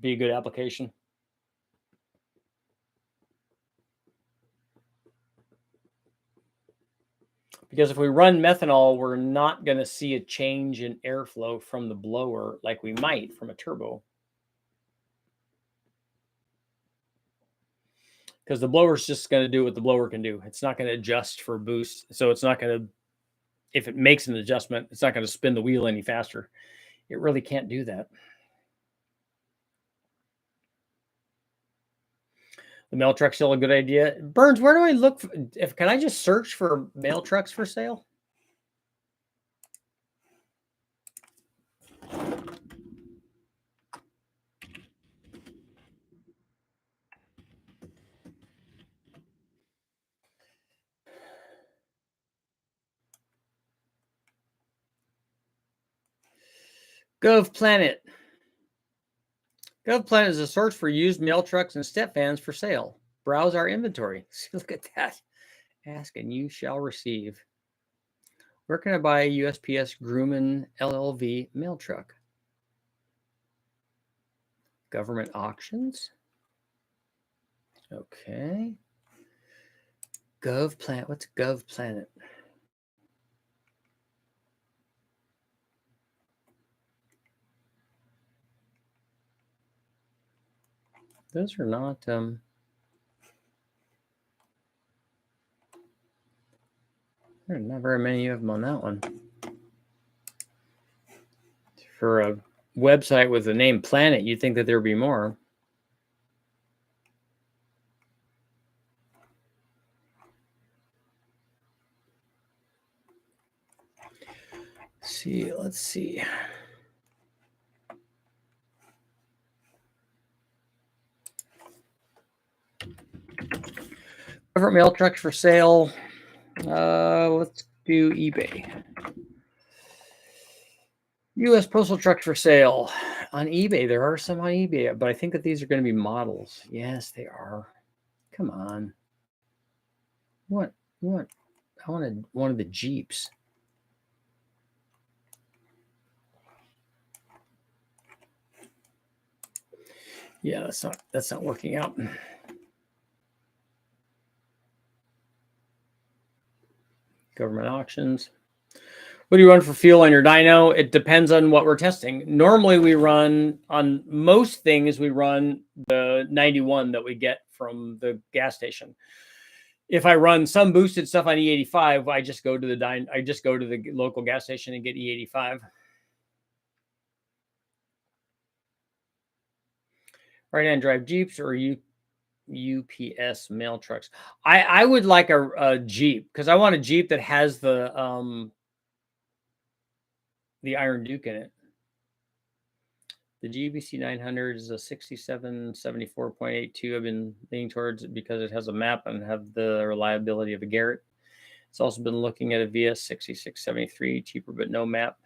Be a good application. Because if we run methanol, we're not going to see a change in airflow from the blower like we might from a turbo. Because the blower is just going to do what the blower can do. It's not going to adjust for boost. So it's not going to, if it makes an adjustment, it's not going to spin the wheel any faster. It really can't do that. The mail truck's still a good idea. Burns, where do I look? Can I just search for mail trucks for sale? GovPlanet. GovPlanet is a source for used mail trucks and step vans for sale. Browse our inventory. See, look at that. Ask and you shall receive. Where can I buy a USPS Grumman LLV mail truck? Government auctions. Okay. GovPlanet. What's GovPlanet? Those are not. There are not very many of them on that one. For a website with the name Planet, you'd think that there would be more. Let's see. Government mail trucks for sale. Let's do eBay. U.S. postal trucks for sale on eBay. There are some on eBay, but I think that these are going to be models. Yes, they are. Come on. What? I wanted one of the Jeeps. Yeah, that's not working out. Government auctions. What do you run for fuel on your dyno? It depends on what we're testing. Normally we run, on most things, we run the 91 that we get from the gas station. If I run some boosted stuff on E85, I just go to the local gas station and get E85. Right-hand drive Jeeps or UPS mail trucks? I would like a Jeep, because I want a Jeep that has the Iron Duke in it. The GBC 900 is a 6774.82. I've been leaning towards it because it has a map and have the reliability of a Garrett. It's also been looking at a VS 6673, cheaper but no map.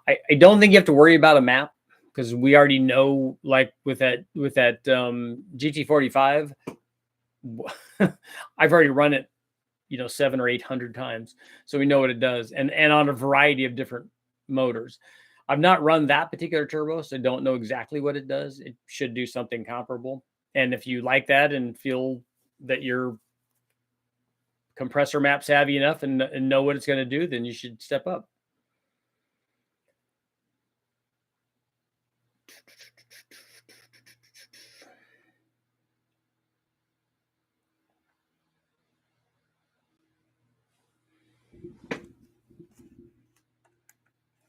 I don't think you have to worry about a map, because we already know, like with that GT45, I've already run it, 700 or 800 times, so we know what it does, and on a variety of different motors. I've not run that particular turbo, so I don't know exactly what it does. It should do something comparable. And if you like that and feel that you're compressor map savvy enough and know what it's going to do, then you should step up.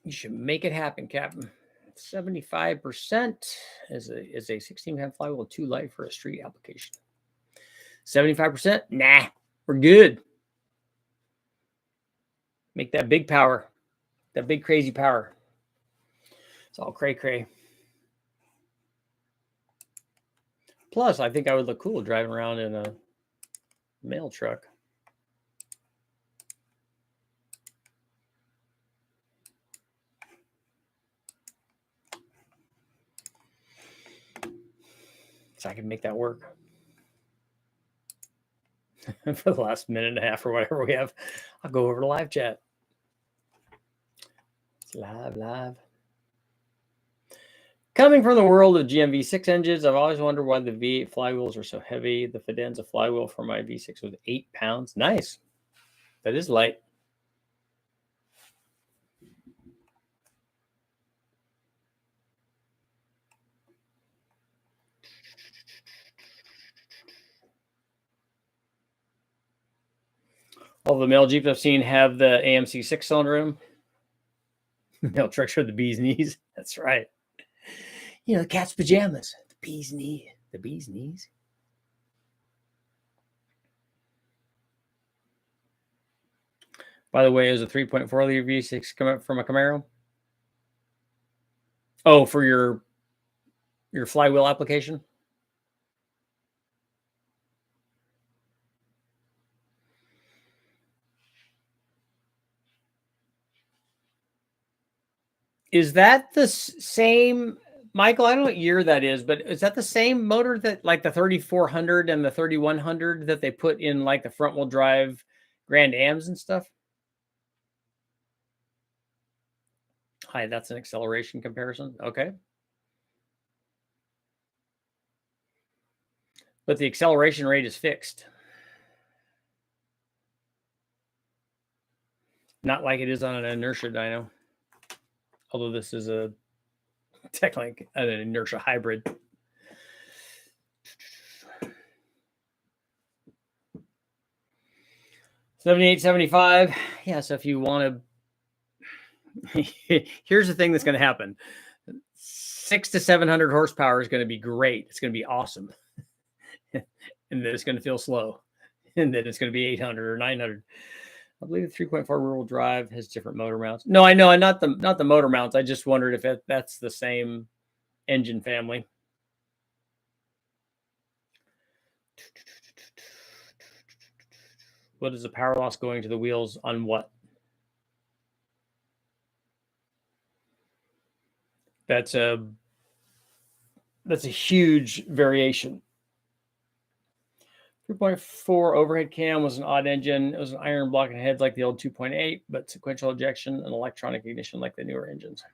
You should make it happen, Captain. 75% is a 16 flywheel too light for a street application. 75%, nah, we're good. Make that big power, that big crazy power. It's all cray. Plus, I think I would look cool driving around in a mail truck. So I can make that work. For the last minute and a half or whatever we have, I'll go over to live chat. It's live. Coming from the world of GM V6 engines, I've always wondered why the V8 flywheels are so heavy. The Fidenza flywheel for my V6 was 8 pounds. Nice. That is light. All the mail Jeeps I've seen have the AMC 6-cylinder in them. Mail trucks are the bee's knees. That's right. The cat's pajamas. The bee's knee. The bee's knees. By the way, is a 3.4 liter V6 come up from a Camaro? Oh, for your flywheel application? Is that the same, Michael? I don't know what year that is, but is that the same motor that, like, the 3400 and the 3100 that they put in, like, the front wheel drive Grand Ams and stuff? Hi, that's an acceleration comparison. Okay. But the acceleration rate is fixed. Not like it is on an inertia dyno. Although this is a technically an inertia hybrid. $78.75. Yeah, so if you want to, here's the thing that's going to happen. 600 to 700 horsepower is going to be great. It's going to be awesome. And then it's going to feel slow. And then it's going to be 800 or 900. I believe the 3.4 rear-wheel drive has different motor mounts. No, I know, not the motor mounts. I just wondered if that's the same engine family. What is the power loss going to the wheels on what? That's a huge variation. 3.4 overhead cam was an odd engine. It was an iron block and heads like the old 2.8, but sequential ejection and electronic ignition like the newer engines.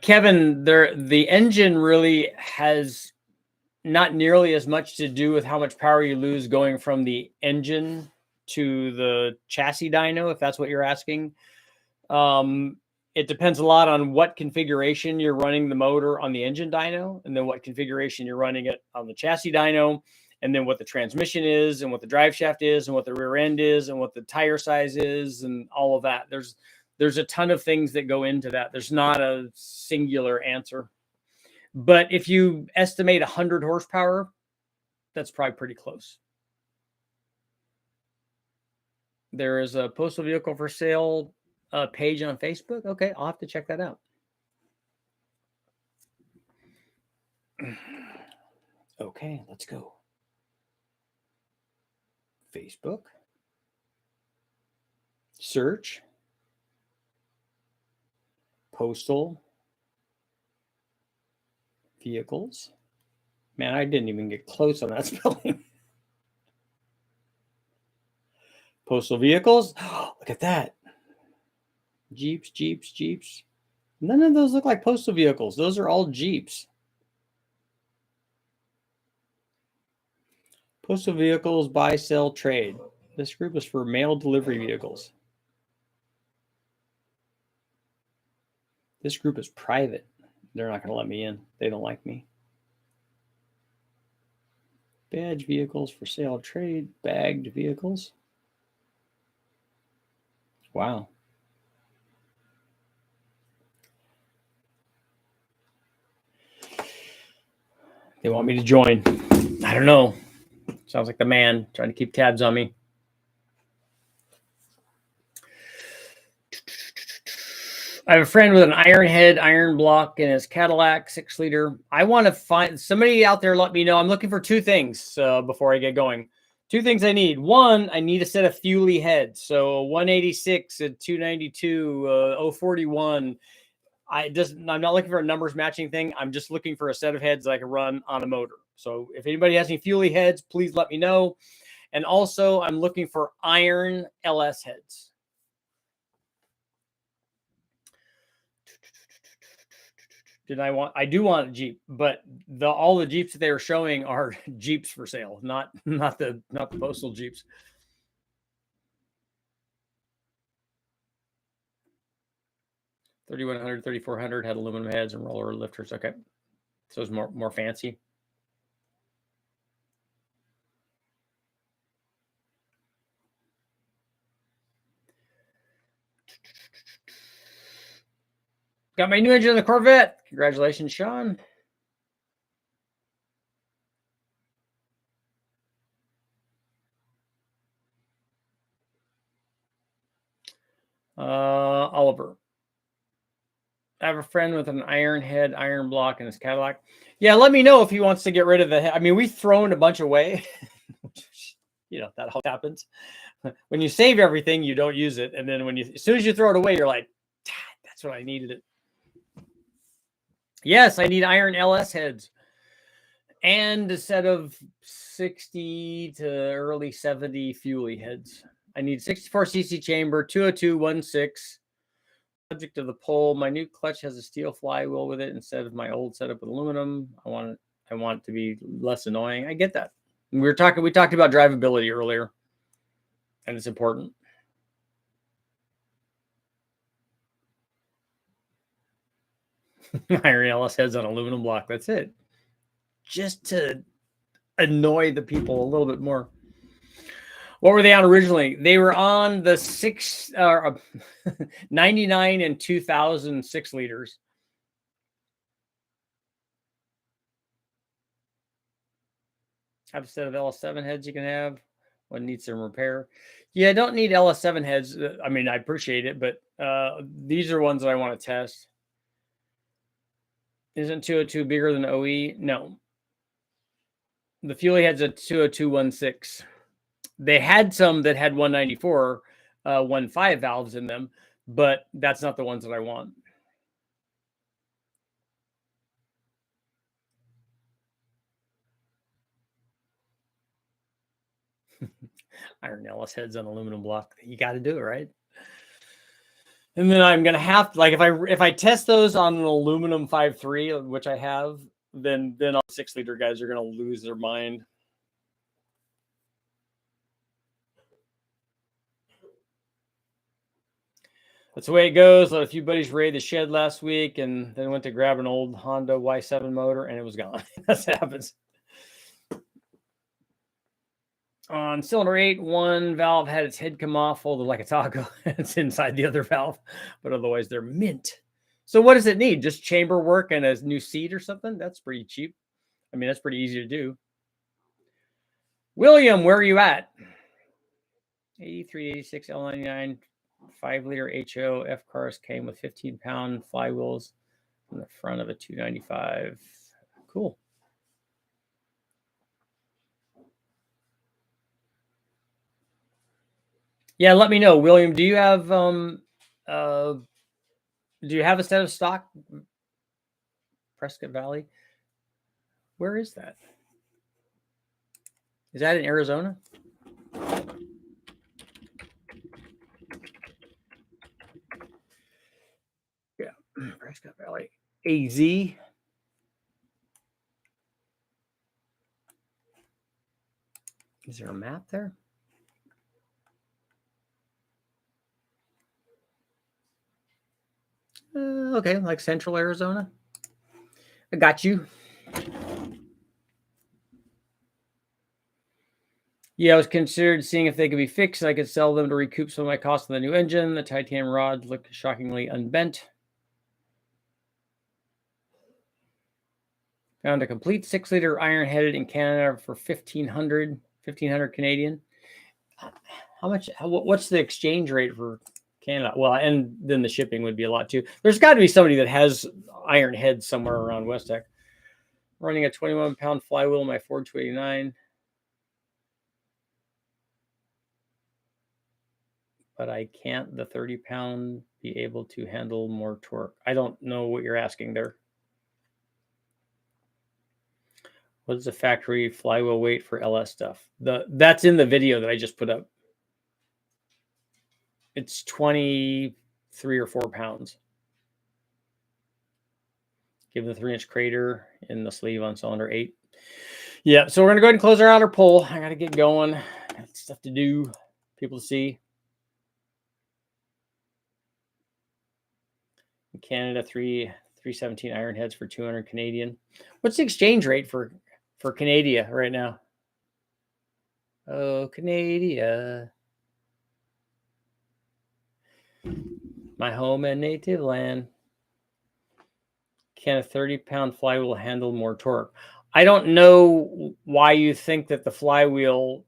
Kevin, the engine really has not nearly as much to do with how much power you lose going from the engine to the chassis dyno, if that's what you're asking. It depends a lot on what configuration you're running the motor on the engine dyno, and then what configuration you're running it on the chassis dyno, and then what the transmission is, and what the drive shaft is, and what the rear end is, and what the tire size is, and all of that. There's a ton of things that go into that. There's not a singular answer. But if you estimate 100 horsepower, that's probably pretty close. There is a postal vehicle for sale page on Facebook. Okay, I'll have to check that out. Okay, let's go. Facebook. Search. Postal vehicles. Man, I didn't even get close on that spelling. Postal vehicles. Oh, look at that. Jeeps, Jeeps, Jeeps. None of those look like postal vehicles. Those are all Jeeps. Postal vehicles, buy, sell, trade. This group is for mail delivery vehicles. This group is private. They're not going to let me in. They don't like me. Badge vehicles for sale, trade, bagged vehicles. Wow. They want me to join. I don't know. Sounds like the man trying to keep tabs on me. I have a friend with an iron head, iron block in his Cadillac 6-liter. I want to find somebody out there. Let me know. I'm looking for two things before I get going. Two things I need. One, I need a set of Fuelie heads. So 186, a 292, 041. I'm not looking for a numbers matching thing. I'm just looking for a set of heads that I can run on a motor. So if anybody has any Fuelie heads, please let me know. And also, I'm looking for iron LS heads. I do want a Jeep, but all the Jeeps that they were showing are Jeeps for sale, not the postal Jeeps. $3,100, $3,400 had aluminum heads and roller lifters. Okay, so it's more fancy. Got my new engine in the Corvette. Congratulations, Sean. Oliver. I have a friend with an iron head, iron block in his Cadillac. Yeah, let me know if he wants to get rid of the head. I mean, we've thrown a bunch away. You know, that happens. When you save everything, you don't use it. And then as soon as you throw it away, you're like, that's what I needed it. Yes, I need iron LS heads and a set of 60 to early 70 Fuelie heads. I need 64cc chamber, 202.16. Subject to the pole. My new clutch has a steel flywheel with it instead of my old setup with aluminum. I want it to be less annoying. I get that. We talked about drivability earlier, and it's important. Iron LS heads on aluminum block. That's it. Just to annoy the people a little bit more. What were they on originally? They were on the 99 and 2000 6-liters. Have a set of LS7 heads you can have. One needs some repair. Yeah, I don't need LS7 heads. I mean, I appreciate it, but these are ones that I want to test. Isn't 202 bigger than OE? No. The Fuelie head's a 202.16. They had some that had 194, 1.5 valves in them, but that's not the ones that I want. Iron LS heads on aluminum block. You got to do it, right? And then I'm gonna have to, like, if I test those on an aluminum 5.3, which I have, then all 6-liter guys are going to lose their mind. That's the way it goes. Let a few buddies raid the shed last week and then went to grab an old Honda Y7 motor and it was gone. That's what happens. On cylinder 8, one valve had its head come off, folded like a taco. It's inside the other valve, but otherwise they're mint. So what does it need? Just chamber work and a new seat or something? That's pretty cheap. I mean, that's pretty easy to do. William, where are you at? 8386 L99 5-liter HO F cars came with 15-pound flywheels on the front of a 295. Cool. Yeah, let me know, William. Do you have a set of stock? Prescott Valley. Where is that? Is that in Arizona? Yeah, Prescott Valley. AZ. Is there a map there? Okay, like Central Arizona. I got you. Yeah, I was considered seeing if they could be fixed. I could sell them to recoup some of my costs on the new engine. The titanium rod looked shockingly unbent. Found a complete 6-liter iron-headed in Canada for 1,500 Canadian. How much? What's the exchange rate for Canada? Well, and then the shipping would be a lot too. There's got to be somebody that has iron heads somewhere around West Tech. Running a 21-pound flywheel in my Ford 289. But I can't the 30-pound be able to handle more torque? I don't know what you're asking there. What is the factory flywheel weight for LS stuff? That's in the video that I just put up. It's 23 or 4 pounds. Given the 3-inch crater in the sleeve on cylinder 8. Yeah, so we're going to go ahead and close our outer pull. I got to get going. Got stuff to do, people to see. In Canada, 317 iron heads for 200 Canadian. What's the exchange rate for Canada right now? Oh, Canada. My home and native land. Can a 30-pound flywheel handle more torque? I don't know why you think that the flywheel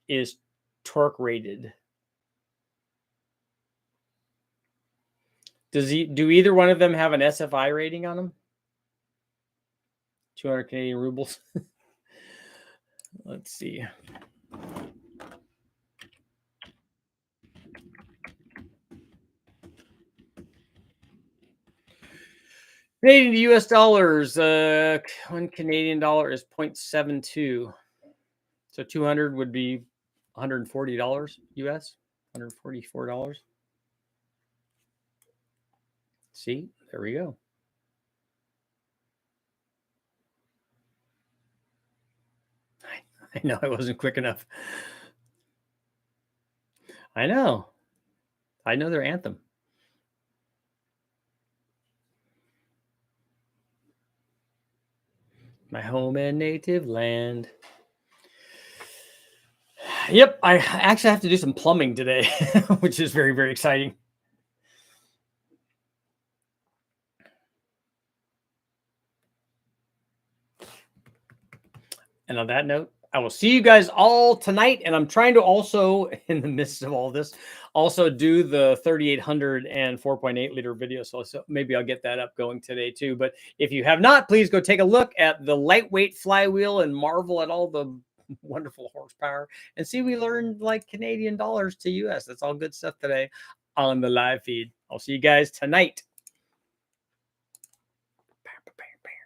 is torque rated. Do either one of them have an SFI rating on them? 200 Canadian rubles. Let's see. Canadian to US dollars. One Canadian dollar is 0.72. So 200 would be $140 US, $144. See, there we go. I know I wasn't quick enough. I know their anthem. My home and native land. Yep, I actually have to do some plumbing today, which is very, very exciting. And on that note, I will see you guys all tonight. And I'm trying to also, in the midst of all this, also do the 3,800 and 4.8 liter video. So maybe I'll get that up going today too. But if you have not, please go take a look at the lightweight flywheel and marvel at all the wonderful horsepower and see we learned like Canadian dollars to US. That's all good stuff today on the live feed. I'll see you guys tonight.